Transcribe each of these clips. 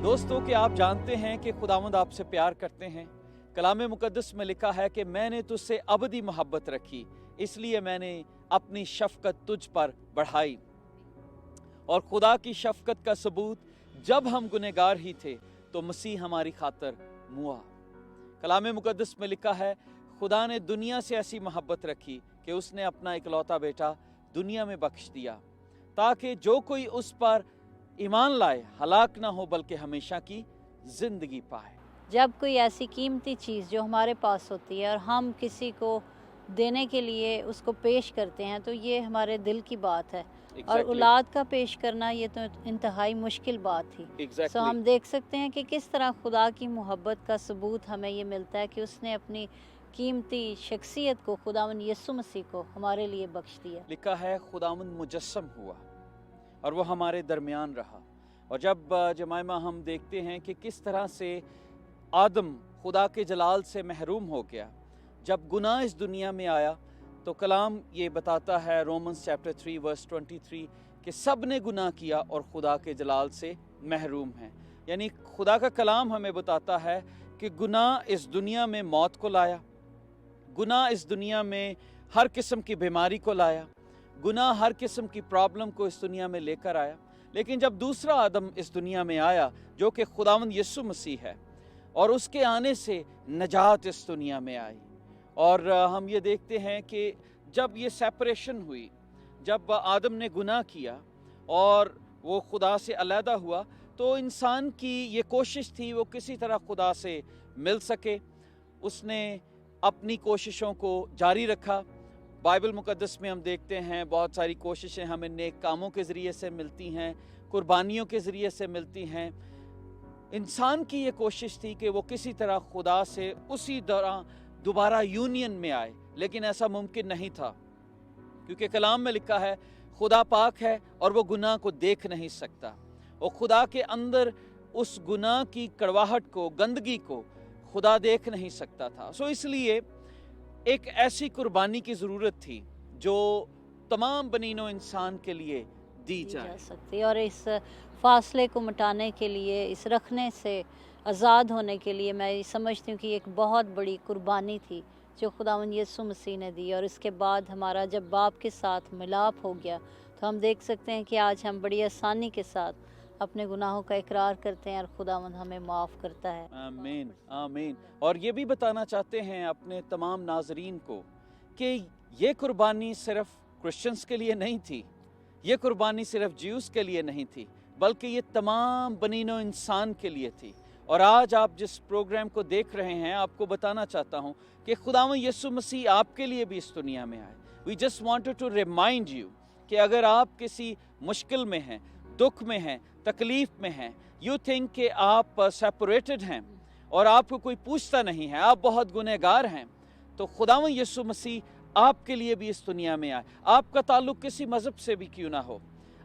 दोस्तों, कि आप जानते हैं कि खुदावंद आपसे प्यार करते हैं। कलाम मुकद्दस में लिखा है कि मैंने तुझसे अबदी मोहब्बत रखी, इसलिए मैंने अपनी शफकत तुझ पर बढ़ाई। और खुदा की शफकत का सबूत, जब हम गुनहगार ही थे तो मसीह हमारी खातर मुआ। कलाम मुकद्दस में लिखा है, खुदा ने दुनिया से ऐसी मोहब्बत रखी कि उसने अपना इकलौता बेटा दुनिया में बख्श दिया, ताकि जो कोई उस पर ईमान लाए हलाक ना हो बल्कि हमेशा की जिंदगी पाए। जब कोई ऐसी कीमती चीज़ जो हमारे पास होती है और हम किसी को देने के लिए उसको पेश करते हैं, तो ये हमारे दिल की बात है। और औलाद का पेश करना ये तो इंतहाई मुश्किल बात थी। सो हम देख सकते हैं कि किस तरह खुदा की मोहब्बत का सबूत हमें ये मिलता है कि उसने अपनी कीमती शख्सियत को, खुदावंद यीशु मसीह को हमारे लिए बख्श दिया। लिखा है, खुदावंद मुजस्सम हुआ और वो हमारे दरमियान रहा। और जब जमाइमा हम देखते हैं कि किस तरह से आदम खुदा के जलाल से महरूम हो गया जब गुनाह इस दुनिया में आया, तो कलाम ये बताता है रोमन्स चैप्टर 3 वर्स 23 कि सब ने गुनाह किया और खुदा के जलाल से महरूम हैं। यानी खुदा का कलाम हमें बताता है कि गुनाह इस दुनिया में मौत को लाया, गुनाह इस दुनिया में हर किस्म की बीमारी को लाया, गुनाह हर किस्म की प्रॉब्लम को इस दुनिया में लेकर आया। लेकिन जब दूसरा आदम इस दुनिया में आया जो कि खुदावंद यीशु मसीह है, और उसके आने से नजात इस दुनिया में आई। और हम ये देखते हैं कि जब ये सेपरेशन हुई, जब आदम ने गुनाह किया और वो खुदा से अलहदा हुआ, तो इंसान की ये कोशिश थी वो किसी तरह खुदा से मिल सके। उसने अपनी कोशिशों को जारी रखा। बाइबल मुकद्दस में हम देखते हैं बहुत सारी कोशिशें हमें नेक कामों के ज़रिए से मिलती हैं, कुर्बानियों के ज़रिए से मिलती हैं। इंसान की ये कोशिश थी कि वो किसी तरह खुदा से उसी तरह दोबारा यूनियन में आए, लेकिन ऐसा मुमकिन नहीं था, क्योंकि कलाम में लिखा है खुदा पाक है और वो गुनाह को देख नहीं सकता। और खुदा के अंदर उस गुनाह की कड़वाहट को, गंदगी को खुदा देख नहीं सकता था। सो इसलिए एक ऐसी कुर्बानी की ज़रूरत थी जो तमाम बनीनो इंसान के लिए दी जा सकती। और इस फासले को मिटाने के लिए, इस रखने से आज़ाद होने के लिए, मैं समझती हूँ कि एक बहुत बड़ी कुर्बानी थी जो खुदावंद यीशु मसीह ने दी। और इसके बाद हमारा जब बाप के साथ मिलाप हो गया, तो हम देख सकते हैं कि आज हम बड़ी आसानी के साथ अपने गुनाहों का इकरार करते हैं और खुदावंद हमें माफ़ करता है। आमीन, आमीन। और ये भी बताना चाहते हैं अपने तमाम नाजरीन को कि ये कुर्बानी सिर्फ क्रिश्चियंस के लिए नहीं थी, ये कुर्बानी सिर्फ ज्यूस के लिए नहीं थी, बल्कि ये तमाम बनीनो इंसान के लिए थी। और आज आप जिस प्रोग्राम को देख रहे हैं, आपको बताना चाहता हूँ कि खुदावंद यीशु मसीह आपके लिए भी इस दुनिया में आए। We just wanted to remind you कि अगर आप किसी मुश्किल में हैं, दुख में हैं, तकलीफ में हैं, यू थिंक कि आप सेपरेटेड हैं और आपको कोई पूछता नहीं है, आप बहुत गुनहगार हैं, तो खुदावंद यीशु मसीह आपके लिए भी इस दुनिया में आए। आपका ताल्लुक किसी मज़हब से भी क्यों ना हो,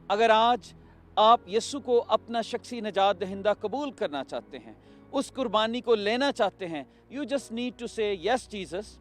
अगर आज आप यीशु को अपना शख्सी निजात दहिंदा कबूल करना चाहते हैं, उस कुर्बानी को लेना चाहते हैं, यू जस्ट नीड टू से यस जीसस,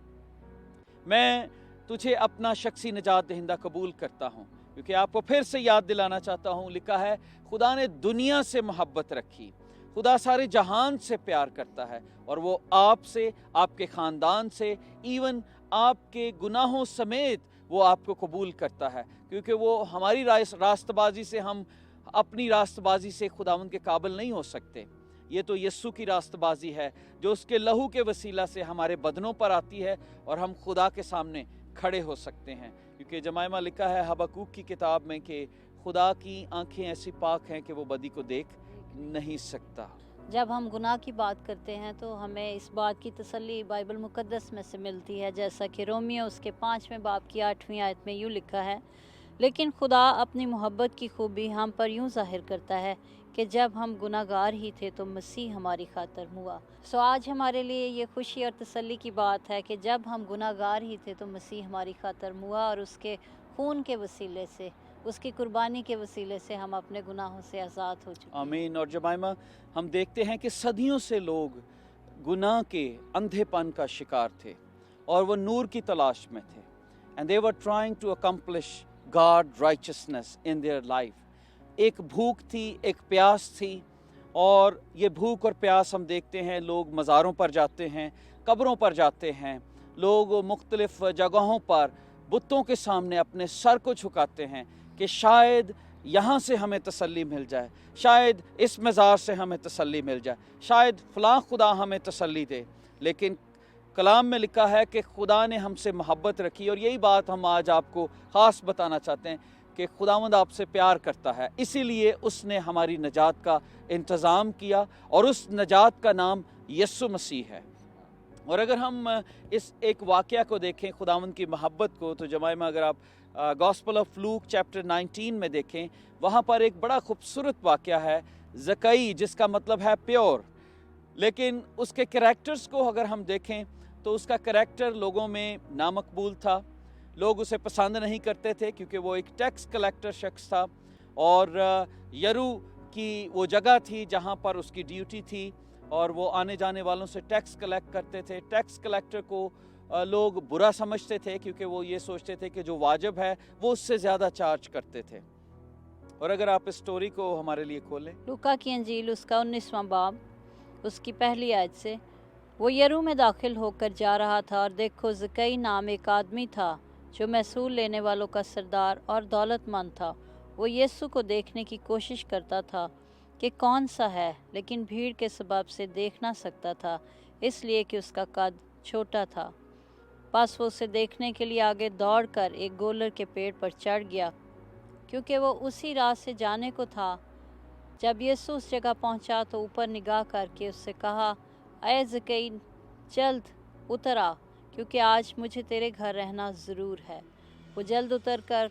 मैं तुझे अपना शख्सी निजात दहिंदा कबूल करता हूँ। क्योंकि आपको फिर से याद दिलाना चाहता हूँ, लिखा है खुदा ने दुनिया से मोहब्बत रखी, खुदा सारे जहान से प्यार करता है और वो आपसे, आपके ख़ानदान से, इवन आपके गुनाहों समेत वो आपको कबूल करता है। क्योंकि वो हमारी रास्तबाजी से, हम अपनी रास्तबाजी से खुदावंद के काबिल नहीं हो सकते। ये तो यीशु की रास्तबाजी है जो उसके लहू के वसीला से हमारे बदनों पर आती है और हम खुदा के सामने खड़े हो सकते हैं। क्योंकि जमाइमा लिखा है हबक्कूक की किताब में कि खुदा की आंखें ऐसी पाक हैं कि वो बदी को देख नहीं सकता। जब हम गुनाह की बात करते हैं तो हमें इस बात की तसल्ली बाइबल मुकद्दस में से मिलती है, जैसा कि रोमियो उसके 5वें बाब की 8वीं आयत में यूँ लिखा है, लेकिन खुदा अपनी मोहब्बत की खूबी हम पर यूँ ज़ाहिर करता है कि जब हम गुनाहगार ही थे तो मसीह हमारी खातर हुआ। सो आज हमारे लिए ये खुशी और तसल्ली की बात है कि जब हम गुनाहगार ही थे तो मसीह हमारी खातर हुआ, और उसके खून के वसीले से, उसकी कुर्बानी के वसीले से हम अपने गुनाहों से आज़ाद हो चुके हैं। आमीन। और जमाइमा, हम देखते हैं कि सदियों से लोग गुनाह के अंधेपन का शिकार थे और वो नूर की तलाश में थे, and they were trying to accomplish God righteousness in their life. एक भूख थी, एक प्यास थी, और ये भूख और प्यास हम देखते हैं, लोग मज़ारों पर जाते हैं, कब्रों पर जाते हैं, लोग मुख्तलिफ़ जगहों पर बुतों के सामने अपने सर को झुकाते हैं कि शायद यहाँ से हमें तसल्ली मिल जाए, शायद इस मज़ार से हमें तसल्ली मिल जाए, शायद फ़लाँ खुदा हमें तसल्ली दे। लेकिन कलाम में लिखा है कि खुदा ने हमसे मोहब्बत रखी, और यही बात हम आज आपको ख़ास बताना चाहते हैं कि खुदावंद आपसे प्यार करता है, इसीलिए उसने हमारी नजात का इंतज़ाम किया, और उस नजात का नाम यीशु मसीह है। और अगर हम इस एक वाक़या को देखें, खुदावंद की मोहब्बत को, तो जमाए में अगर आप गॉस्पेल ऑफ लूक चैप्टर 19 में देखें, वहाँ पर एक बड़ा खूबसूरत वाक़या है, ज़कई, जिसका मतलब है प्योर। लेकिन उसके कैरेक्टर्स को अगर हम देखें तो उसका कैरेक्टर लोगों में नामकबूल था, लोग उसे पसंद नहीं करते थे क्योंकि वो एक टैक्स कलेक्टर शख्स था, और यरू की वो जगह थी जहाँ पर उसकी ड्यूटी थी, और वो आने जाने वालों से टैक्स कलेक्ट करते थे। टैक्स कलेक्टर को लोग बुरा समझते थे क्योंकि वो ये सोचते थे कि जो वाजिब है वो उससे ज़्यादा चार्ज करते थे। और अगर आप इस स्टोरी को हमारे लिए खोलें, लूका की अंजील उसका 19वां बाब उसकी पहली आयत से, वो यरू में दाखिल होकर जा रहा था, और देखो ज़कई नाम एक आदमी था जो महसूल लेने वालों का सरदार और दौलतमंद था। वो यीशु को देखने की कोशिश करता था कि कौन सा है, लेकिन भीड़ के सबब से देख ना सकता था, इसलिए कि उसका कद छोटा था। बस वो उसे देखने के लिए आगे दौड़कर एक गोलर के पेड़ पर चढ़ गया, क्योंकि वो उसी राह से जाने को था। जब यीशु उस जगह पहुंचा तो ऊपर निगाह करके उससे कहा, ऐ ज़कई, जल्द उतर आ, क्योंकि आज मुझे तेरे घर रहना ज़रूर है। वो जल्द उतर कर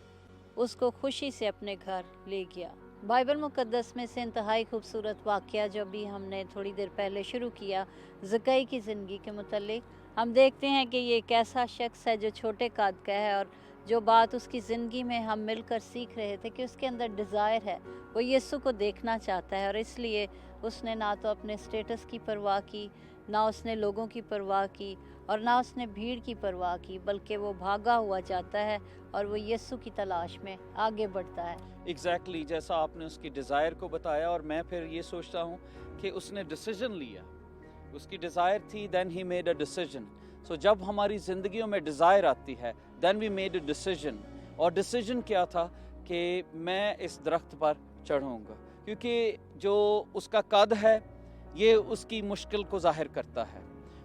उसको खुशी से अपने घर ले गया। बाइबल मुकद्दस में से इंतहाई खूबसूरत वाक़या जो भी हमने थोड़ी देर पहले शुरू किया, ज़कई की ज़िंदगी के मुतल्लिक, हम देखते हैं कि ये एक ऐसा शख्स है जो छोटे कद का है, और जो बात उसकी ज़िंदगी में हम मिलकर सीख रहे थे कि उसके अंदर डिज़ायर है, वो यीशु को देखना चाहता है, और इसलिए उसने ना तो अपने स्टेटस की परवाह की, ना उसने लोगों की परवाह की, और ना उसने भीड़ की परवाह की, बल्कि वो भागा हुआ जाता है और वो यीशु की तलाश में आगे बढ़ता है। एग्जैक्टली जैसा आपने उसकी डिज़ायर को बताया, और मैं फिर ये सोचता हूँ कि उसने डिसीजन लिया, उसकी डिज़ायर थी, then he made a decision. So जब हमारी ज़िंदगियों में डिज़ायर आती है, then we made a decision. और डिसीजन क्या था कि मैं इस दरख्त पर चढ़ूँगा, क्योंकि जो उसका कद है ये उसकी मुश्किल को ज़ाहिर करता है।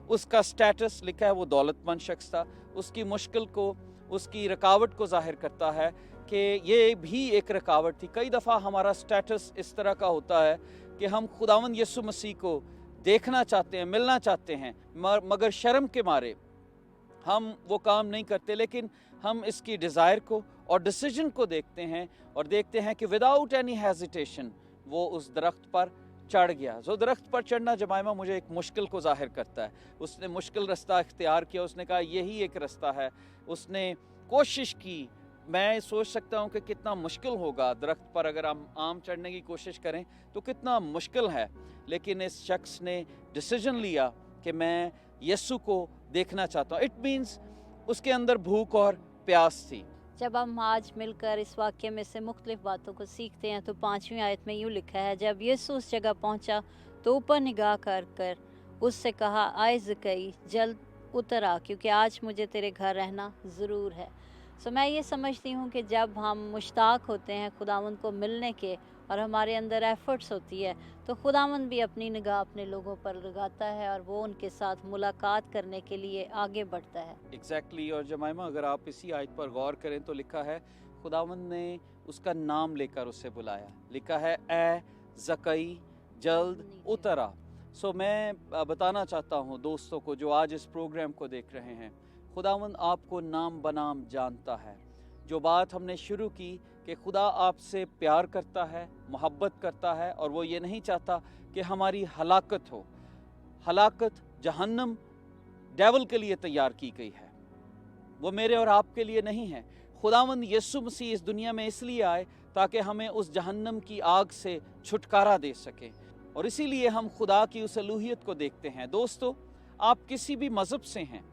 उसका स्टेटस लिखा है, वो दौलतमंद शख्स था, उसकी मुश्किल को, उसकी रुकावट को ज़ाहिर करता है कि ये भी एक रुकावट थी। कई दफ़ा हमारा स्टेटस इस तरह का होता है कि हम खुदावंद यीशु मसीह को देखना चाहते हैं, मिलना चाहते हैं, मगर शर्म के मारे हम वो काम नहीं करते। लेकिन हम इसकी डिज़ायर को और डिसीजन को देखते हैं, और देखते हैं कि विदाउट एनी हेजिटेशन वो उस दरख्त पर चढ़ गया। जो दरख्त पर चढ़ना जमाइमा मुझे एक मुश्किल को ज़ाहिर करता है। उसने मुश्किल रास्ता इख्तियार किया, उसने कहा यही एक रास्ता है, उसने कोशिश की। मैं सोच सकता हूँ कि कितना मुश्किल होगा दरख्त पर अगर हम आम चढ़ने की कोशिश करें तो कितना मुश्किल है, लेकिन इस शख्स ने डिसीजन लिया कि मैं यीशु को देखना चाहता हूँ। इट मीन्स उसके अंदर भूख और प्यास थी। जब हम आज मिलकर इस वाक्य में से मुख्तलिफ बातों को सीखते हैं तो 5वीं आयत में यूँ लिखा है, जब यीशु उस जगह पहुंचा तो ऊपर निगाह कर उससे कहा, आए ज़कई, जल्द उतर आ, क्योंकि आज मुझे तेरे घर रहना ज़रूर है। सो मैं ये समझती हूँ कि जब हम मुश्ताक होते हैं खुदावंद को मिलने के, और हमारे अंदर एफर्ट्स होती है, तो खुदावंद भी अपनी निगाह अपने लोगों पर लगाता है और वो उनके साथ मुलाकात करने के लिए आगे बढ़ता है। एग्जैक्टली और जमाइमा अगर आप इसी आयत पर गौर करें तो लिखा है खुदावंद ने उसका नाम लेकर उसे बुलाया। लिखा है ए ज़कई, जल्द उतर आ। सो मैं बताना चाहता हूँ दोस्तों को जो आज इस प्रोग्राम को देख रहे हैं, खुदावंद आपको नाम बनाम जानता है। जो बात हमने शुरू की कि खुदा आपसे प्यार करता है, मोहब्बत करता है, और वो ये नहीं चाहता कि हमारी हलाकत हो। हलाकत जहन्नम डेविल के लिए तैयार की गई है, वो मेरे और आपके लिए नहीं है। खुदावंद यीशु मसीह इस दुनिया में इसलिए आए ताकि हमें उस जहन्नम की आग से छुटकारा दे सके, और इसीलिए हम खुदा की उस अलूहियत को देखते हैं। दोस्तों, आप किसी भी मज़हब से हैं,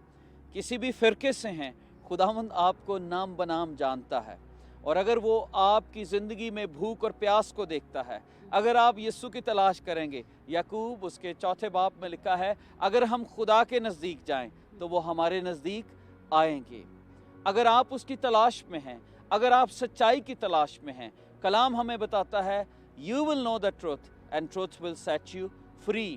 किसी भी फ़िरके से हैं, खुदावंद आपको नाम बनाम जानता है। اور اگر وہ آپ کی زندگی میں بھوک اور پیاس کو دیکھتا ہے، اگر آپ یسوع کی تلاش کریں گے، یعقوب اس کے 4 باب میں لکھا ہے اگر ہم خدا کے نزدیک جائیں تو وہ ہمارے نزدیک آئیں گے۔ اگر آپ اس کی تلاش میں ہیں، اگر آپ سچائی کی تلاش میں ہیں، کلام ہمیں بتاتا ہے You will know the truth and truth will set you free۔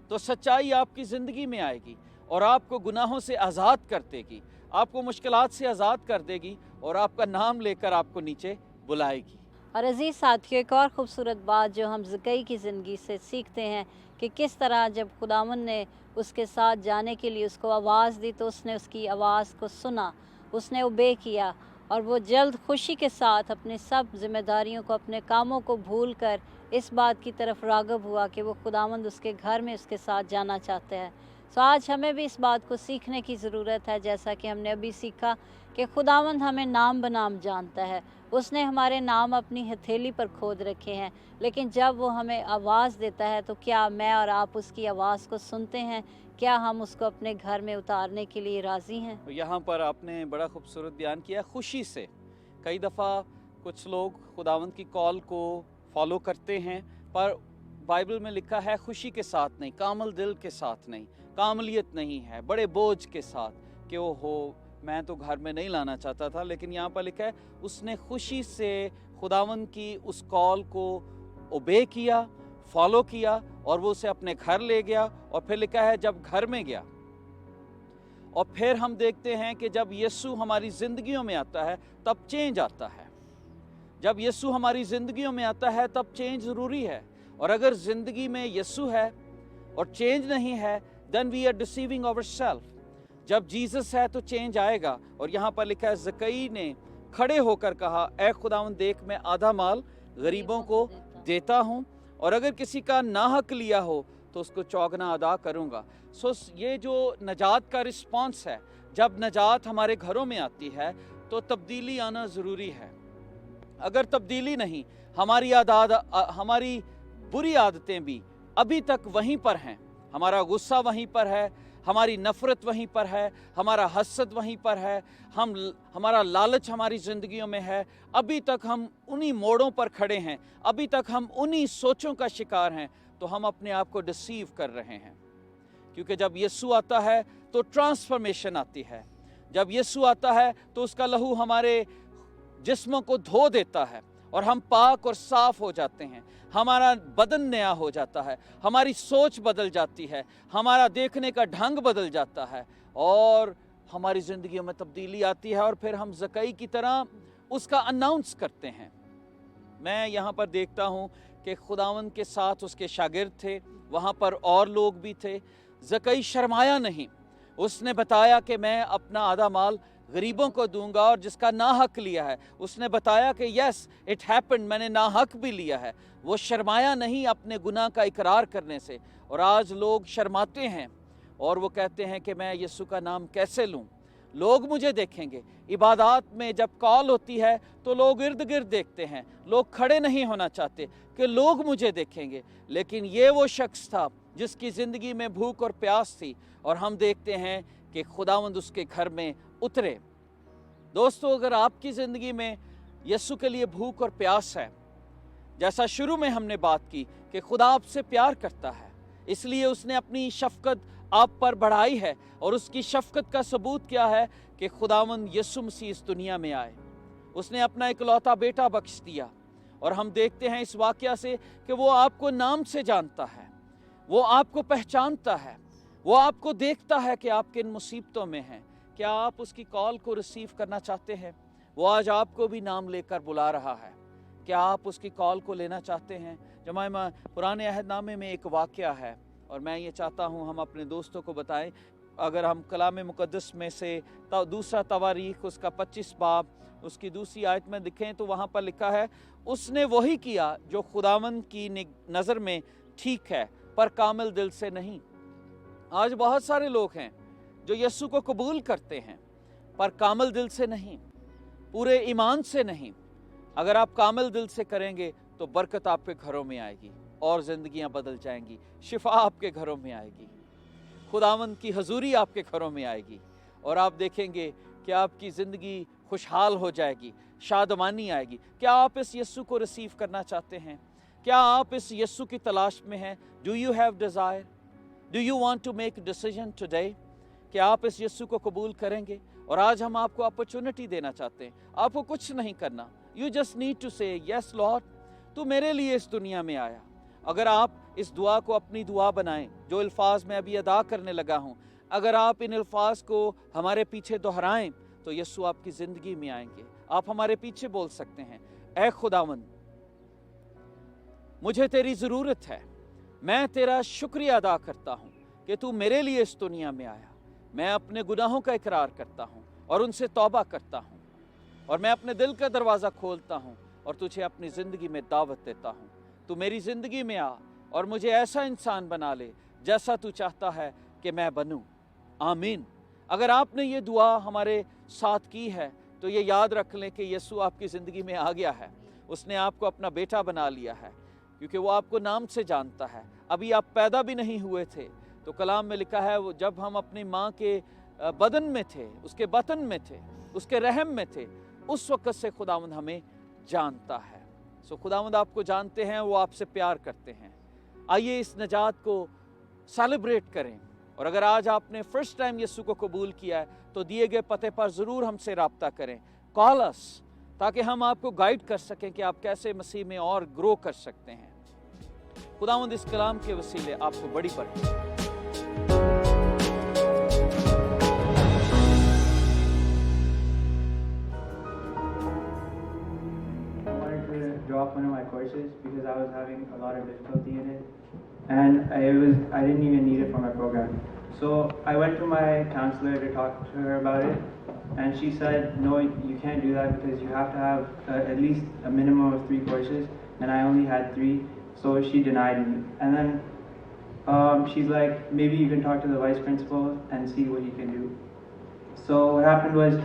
تو سچائی آپ کی زندگی میں آئے گی اور آپ کو گناہوں سے آزاد کر دے گی، آپ کو مشکلات سے آزاد کر دے گی اور آپ کا نام لے کر آپ کو نیچے بلائے گی۔ اور عزیز ساتھیو، ایک اور خوبصورت بات جو ہم زکئی کی زندگی سے سیکھتے ہیں کہ کس طرح جب خداوند نے اس کے ساتھ جانے کے لیے اس کو آواز دی تو اس نے اس کی آواز کو سنا، اس نے اوبے کیا، اور وہ جلد خوشی کے ساتھ اپنے سب ذمہ داریوں کو، اپنے کاموں کو بھول کر اس بات کی طرف راغب ہوا کہ وہ خداوند اس کے گھر میں اس کے ساتھ جانا چاہتے ہیں۔ سو آج ہمیں بھی اس بات کو سیکھنے کی ضرورت ہے، جیسا کہ ہم نے ابھی سیکھا کہ خداوند ہمیں نام بنام جانتا ہے، اس نے ہمارے نام اپنی ہتھیلی پر کھود رکھے ہیں، لیکن جب وہ ہمیں آواز دیتا ہے تو کیا میں اور آپ اس کی آواز کو سنتے ہیں؟ کیا ہم اس کو اپنے گھر میں اتارنے کے لیے راضی ہیں؟ یہاں پر آپ نے بڑا خوبصورت بیان کیا، خوشی سے۔ کئی دفعہ کچھ لوگ خداوند کی کال کو فالو کرتے ہیں، پر بائبل میں لکھا ہے خوشی کے ساتھ نہیں، کامل دل کے ساتھ نہیں، کاملیت نہیں ہے، بڑے بوجھ کے ساتھ کہ وہ ہو میں تو گھر میں نہیں لانا چاہتا تھا، لیکن یہاں پر لکھا ہے اس نے خوشی سے خداوند کی اس کال کو اوبے کیا، فالو کیا، اور وہ اسے اپنے گھر لے گیا، اور پھر لکھا ہے جب گھر میں گیا، اور پھر ہم دیکھتے ہیں کہ جب یسوع ہماری زندگیوں میں آتا ہے تب چینج آتا ہے۔ جب یسوع ہماری زندگیوں میں آتا ہے تب چینج ضروری ہے، اور اگر زندگی میں یسوع ہے اور چینج نہیں ہے then we are deceiving ourselves۔ جب جیزس ہے تو چینج آئے گا، اور یہاں پر لکھا ہے زکئی نے کھڑے ہو کر کہا اے خداوند دیکھ میں آدھا مال غریبوں کو دیتا ہوں، اور اگر کسی کا ناحق لیا ہو تو اس کو چوگنا ادا کروں گا۔ سو یہ جو نجات کا رسپانس ہے، جب نجات ہمارے گھروں میں آتی ہے تو تبدیلی آنا ضروری ہے۔ اگر تبدیلی نہیں، ہماری بری عادتیں بھی ابھی تک وہیں پر ہیں، ہمارا غصہ وہیں پر ہے، ہماری نفرت وہیں پر ہے، ہمارا حسد وہیں پر ہے، ہمارا لالچ ہماری زندگیوں میں ہے، ابھی تک ہم انہی موڑوں پر کھڑے ہیں، ابھی تک ہم انہی سوچوں کا شکار ہیں، تو ہم اپنے آپ کو ڈسیو کر رہے ہیں۔ کیونکہ جب یسوع آتا ہے تو ٹرانسفارمیشن آتی ہے، جب یسوع آتا ہے تو اس کا لہو ہمارے جسموں کو دھو دیتا ہے اور ہم پاک اور صاف ہو جاتے ہیں، ہمارا بدن نیا ہو جاتا ہے، ہماری سوچ بدل جاتی ہے، ہمارا دیکھنے کا ڈھنگ بدل جاتا ہے، اور ہماری زندگیوں میں تبدیلی آتی ہے، اور پھر ہم زکئی کی طرح اس کا اناؤنس کرتے ہیں۔ میں یہاں پر دیکھتا ہوں کہ خداوند کے ساتھ اس کے شاگرد تھے، وہاں پر اور لوگ بھی تھے۔ زکئی شرمایا نہیں، اس نے بتایا کہ میں اپنا آدھا مال غریبوں کو دوں گا، اور جس کا ناحق لیا ہے اس نے بتایا کہ یس اٹ ہیپنڈ، میں نے ناحق بھی لیا ہے۔ وہ شرمایا نہیں اپنے گناہ کا اقرار کرنے سے، اور آج لوگ شرماتے ہیں اور وہ کہتے ہیں کہ میں یسوع کا نام کیسے لوں، لوگ مجھے دیکھیں گے۔ عبادات میں جب کال ہوتی ہے تو لوگ ارد گرد دیکھتے ہیں، لوگ کھڑے نہیں ہونا چاہتے کہ لوگ مجھے دیکھیں گے، لیکن یہ وہ شخص تھا جس کی زندگی میں بھوک اور پیاس تھی، اور ہم دیکھتے ہیں کہ خداوند اس کے گھر میں اترے۔ دوستو، اگر آپ کی زندگی میں یسوع کے لیے بھوک اور پیاس ہے، جیسا شروع میں ہم نے بات کی کہ خدا آپ سے پیار کرتا ہے، اس لیے اس نے اپنی شفقت آپ پر بڑھائی ہے، اور اس کی شفقت کا ثبوت کیا ہے کہ خداوند یسوع مسیح اس دنیا میں آئے، اس نے اپنا اکلوتا بیٹا بخش دیا، اور ہم دیکھتے ہیں اس واقعہ سے کہ وہ آپ کو نام سے جانتا ہے، وہ آپ کو پہچانتا ہے، وہ آپ کو دیکھتا ہے کہ آپ کن مصیبتوں میں ہیں۔ کیا آپ اس کی کال کو ریسیو کرنا چاہتے ہیں؟ وہ آج آپ کو بھی نام لے کر بلا رہا ہے۔ کیا آپ اس کی کال کو لینا چاہتے ہیں؟ جماعہ، پرانے عہد نامے میں ایک واقعہ ہے، اور میں یہ چاہتا ہوں ہم اپنے دوستوں کو بتائیں۔ اگر ہم کلام مقدس میں سے دوسرا تواریخ اس کا 25 باب اس کی دوسری آیت میں دکھیں تو وہاں پر لکھا ہے اس نے وہی کیا جو خداوند کی نظر میں ٹھیک ہے، پر کامل دل سے نہیں۔ آج بہت سارے لوگ ہیں جو یسوع کو قبول کرتے ہیں پر کامل دل سے نہیں، پورے ایمان سے نہیں۔ اگر آپ کامل دل سے کریں گے تو برکت آپ کے گھروں میں آئے گی اور زندگیاں بدل جائیں گی، شفا آپ کے گھروں میں آئے گی، خداوند کی حضوری آپ کے گھروں میں آئے گی، اور آپ دیکھیں گے کہ آپ کی زندگی खुशहाल हो जाएगी, शादमानी आएगी। क्या आप इस यीशु को रिसीव करना चाहते हैं? क्या आप इस यीशु की तलाश में हैं? Do you have desire? Do you want to make decision today? कि आप इस यीशु को कबूल करेंगे? और आज हम आपको अपॉर्चुनिटी देना चाहते हैं। आपको कुछ नहीं करना, यू जस्ट नीड टू से यस लॉर्ड, तू मेरे लिए इस दुनिया में आया। अगर आप इस दुआ को अपनी दुआ बनाएं, जो अल्फाज मैं अभी अदा करने लगा हूं, अगर आप इन अल्फाज को हमारे पीछे दोहराएं तो यीशु आपकी ज़िंदगी में आएंगे। आप हमारे पीछे बोल सकते हैं, ऐ खुदावंद, मुझे तेरी ज़रूरत है। मैं तेरा शुक्रिया अदा करता हूँ कि तू मेरे लिए इस दुनिया में आया। मैं अपने गुनाहों का इकरार करता हूँ और उनसे तौबा करता हूँ, और मैं अपने दिल का दरवाज़ा खोलता हूँ और तुझे अपनी ज़िंदगी में दावत देता हूँ। तू मेरी ज़िंदगी में आ और मुझे ऐसा इंसान बना ले जैसा तू चाहता है कि मैं बनूँ। आमीन। अगर आपने ये दुआ हमारे साथ की है तो ये याद रख लें कि यीशु आपकी ज़िंदगी में आ गया है। उसने आपको अपना बेटा बना लिया है, क्योंकि वो आपको नाम से जानता है। अभी आप पैदा भी नहीं हुए थे तो कलाम में लिखा है, वो जब हम अपनी माँ के बदन में थे, उसके बतन में थे, उसके रहम में थे, उस वक़्त से खुदावंद हमें जानता है। सो खुदावंद आपको जानते हैं, वो आपसे प्यार करते हैं। आइए इस नजात को सेलिब्रेट करें। और अगर आज आपने फर्स्ट टाइम यीशु को कबूल किया है तो दिए गए पते पर ज़रूर हमसे रब्ता करें, कॉल अस, ताकि हम आपको गाइड कर सकें कि आप कैसे मसीह में और ग्रो कर सकते हैं। खुदावंद इस कलाम के वसीले आपको बड़ी बरकत। Drop one of my courses because I was having a lot of difficulty in it, and I didn't even need it for my program. So I went to my counselor to talk to her about it, and she said, no, you can't do that because you have to have at least a minimum of 3 courses, and I only had 3, so she denied me. And then she's like, maybe you can talk to the vice principal and see what he can do. So what happened was,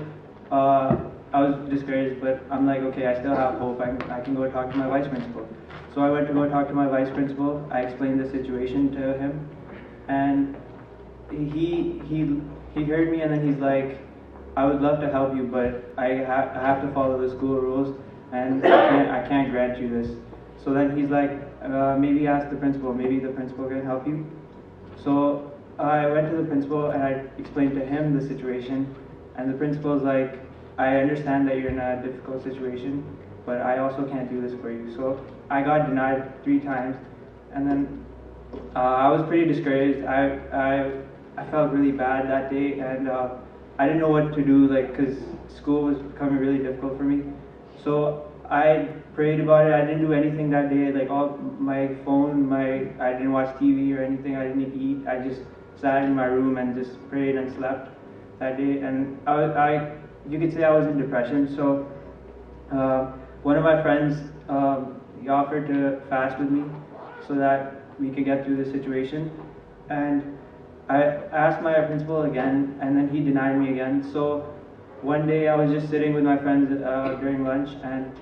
I was discouraged, but I'm like, okay, I still have hope. I can go talk to my vice principal. So I went to go talk to my vice principal. I explained the situation to him, and he heard me, and then he's like, I would love to help you, but I have to follow the school rules, and I can't grant you this. So then he's like, maybe ask the principal. Maybe the principal can help you. So I went to the principal and I explained to him the situation, and the principal's like, I understand that you're in a difficult situation, but I also can't do this for you. So I got denied 3 times, and then I was pretty discouraged. I felt really bad that day, and I didn't know what to do, like, because school was becoming really difficult for me. So I prayed about it. I didn't do anything that day, like all my phone, I didn't watch TV or anything. I didn't eat. I just sat in my room and just prayed and slept that day. And you could say I was in depression. So one of my friends, he offered to fast with me so that we could get through the situation. And I asked my principal again, and then he denied me again. So one day I was just sitting with my friends during lunch, and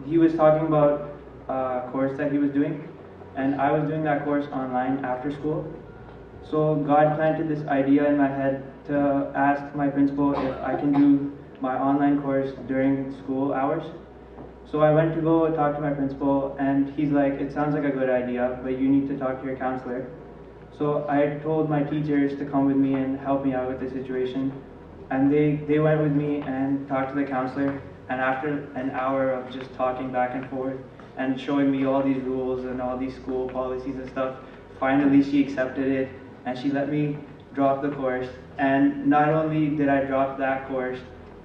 he was talking about a course that he was doing, and I was doing that course online after school. So God planted this idea in my head to ask my principal if I can do my online course during school hours. So I went to go talk to my principal, and he's like, it sounds like a good idea, but you need to talk to your counselor. So I told my teachers to come with me and help me out with the situation, and they went with me and talked to the counselor, and after an hour of just talking back and forth and showing me all these rules and all these school policies and stuff, finally she accepted it, and she let me drop the course. And not only did I drop that course,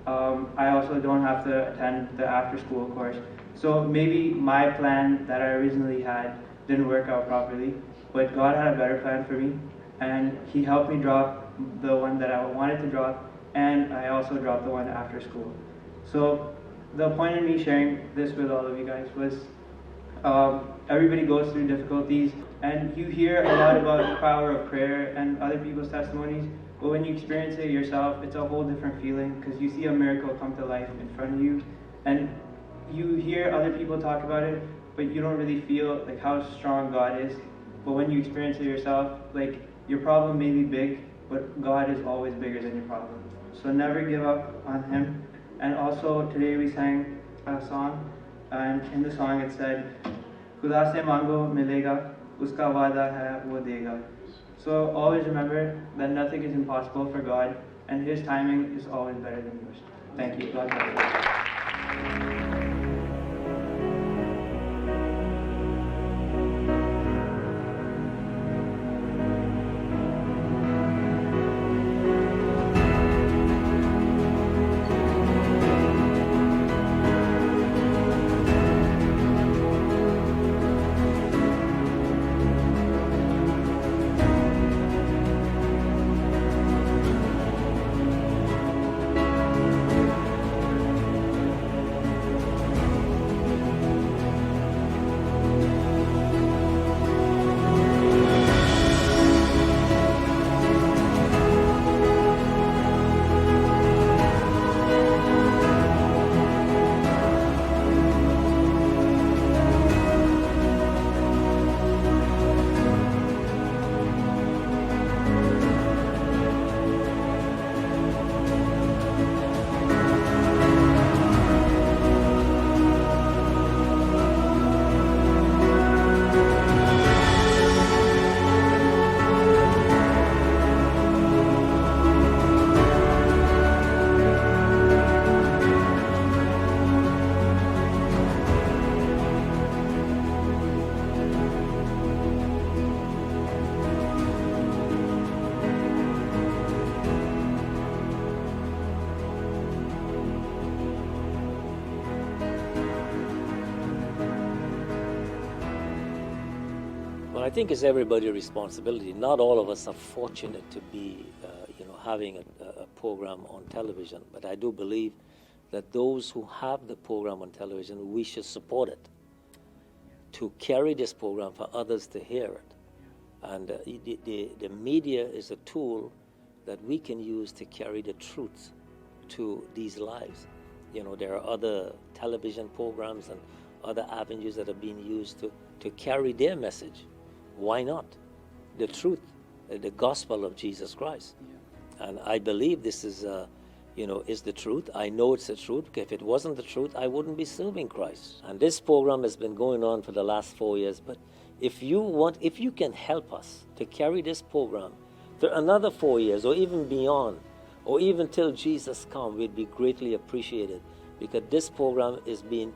I also don't have to attend the after-school course. So maybe my plan that I originally had didn't work out properly, but God had a better plan for me, and He helped me drop the one that I wanted to drop, and I also dropped the one after school. So the point of me sharing this with all of you guys was, everybody goes through difficulties, and you hear a lot about the power of prayer and other people's testimonies, but when you experience it yourself, it's a whole different feeling, because you see a miracle come to life in front of you, and you hear other people talk about it, but you don't really feel like how strong God is. But when you experience it yourself, like, your problem may be big, but God is always bigger than your problem. So never give up on Him. And also today we sang a song, and in the song it said, "Khuda se mango milega, uska wa'da hai wo dega." So always remember that nothing is impossible for God, and His timing is always better than yours. Thank you. God bless you. Well, I think it's everybody's responsibility. Not all of us are fortunate to be, having a program on television. But I do believe that those who have the program on television, we should support it to carry this program for others to hear it. And the media is a tool that we can use to carry the truth to these lives. There are other television programs and other avenues that are being used to carry their message. Why not? The truth, the gospel of Jesus Christ. And I believe this is, is the truth. I know it's the truth. If it wasn't the truth, I wouldn't be serving Christ. And this program has been going on for the last 4 years. But if you can help us to carry this program for another 4 years or even beyond, or even till Jesus comes, we'd be greatly appreciated, because this program is being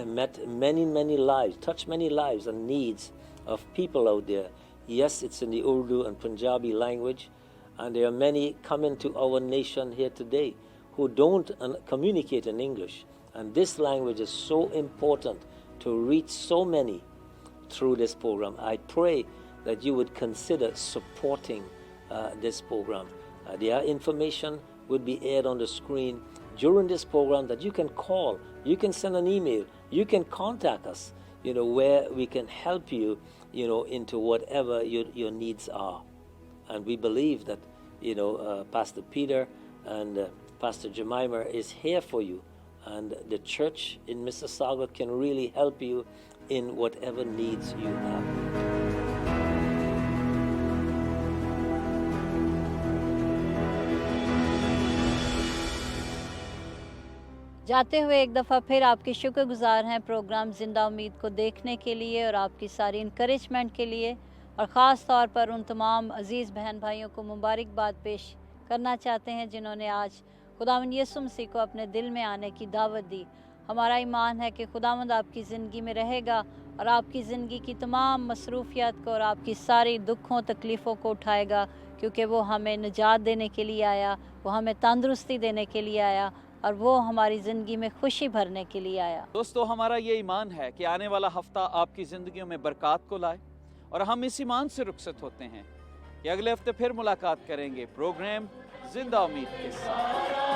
met many lives, touched many lives and needs of people out there. Yes, it's in the Urdu and Punjabi language, and there are many coming to our nation here today who don't communicate in English. And this language is so important to reach so many through this program. I pray that you would consider supporting this program. Their information would be aired on the screen during this program that you can call, you can send an email, you can contact us, where we can help you, into whatever your needs are. And we believe that, Pastor Peter and Pastor Jemima is here for you, and the church in Mississauga can really help you in whatever needs you have. जाते हुए एक दफ़ा फिर आपके शुक्रगुजार हैं programme ज़िंदा उम्मीद को देखने के लिए और आपकी सारी इनकरेजमेंट के लिए, और ख़ास तौर पर उन तमाम अज़ीज़ बहन भाइयों को मुबारकबाद पेश करना चाहते हैं जिन्होंने आज खुदावंद यीशु मसीह को अपने दिल में आने की दावत दी। हमारा ईमान है कि खुदावंद आपकी ज़िंदगी में रहेगा और आपकी ज़िंदगी की तमाम मसरूफियत को और आपकी सारी दुखों तकलीफ़ों को उठाएगा, क्योंकि वो हमें निजात देने के लिए आया, वो हमें तंदुरुस्ती देने के लिए आया, और वो हमारी ज़िंदगी में खुशी भरने के लिए आया। दोस्तों, हमारा ये ईमान है कि आने वाला हफ्ता आपकी ज़िंदगियों में बरकत को लाए, और हम इस ईमान से रुखसत होते हैं कि अगले हफ्ते फिर मुलाकात करेंगे प्रोग्राम ज़िंदा उम्मीद के साथ।